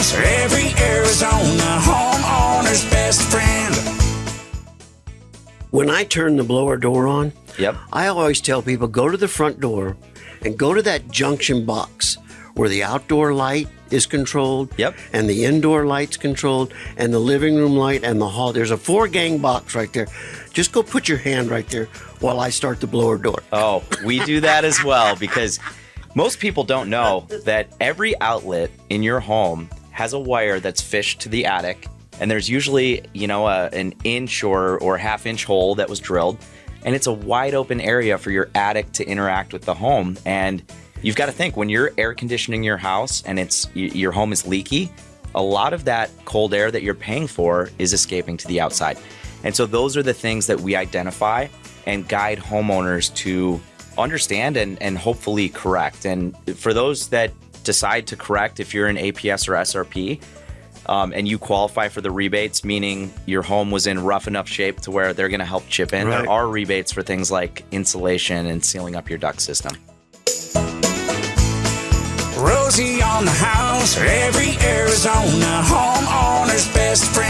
house, every Arizona homeowner's best friend. When I turn the blower door on, Yep. I always tell people, go to the front door and go to that junction box where the outdoor light is controlled, Yep. and the indoor light's controlled, and the living room light and the hall. There's a 4-gang box right there. Just go put your hand right there while I start the blower door. Oh, we do that as well, because most people don't know that every outlet in your home has a wire that's fished to the attic, and there's usually, an inch or half-inch hole that was drilled, and it's a wide open area for your attic to interact with the home. And you've got to think, when you're air conditioning your house and your home is leaky, a lot of that cold air that you're paying for is escaping to the outside. And so those are the things that we identify and guide homeowners to understand and hopefully correct. And for those that decide to correct, if you're an APS or SRP, and you qualify for the rebates, meaning your home was in rough enough shape to where they're going to help chip in, Right. There are rebates for things like insulation and sealing up your duct system. Rosie on the house, every Arizona homeowner's best friend.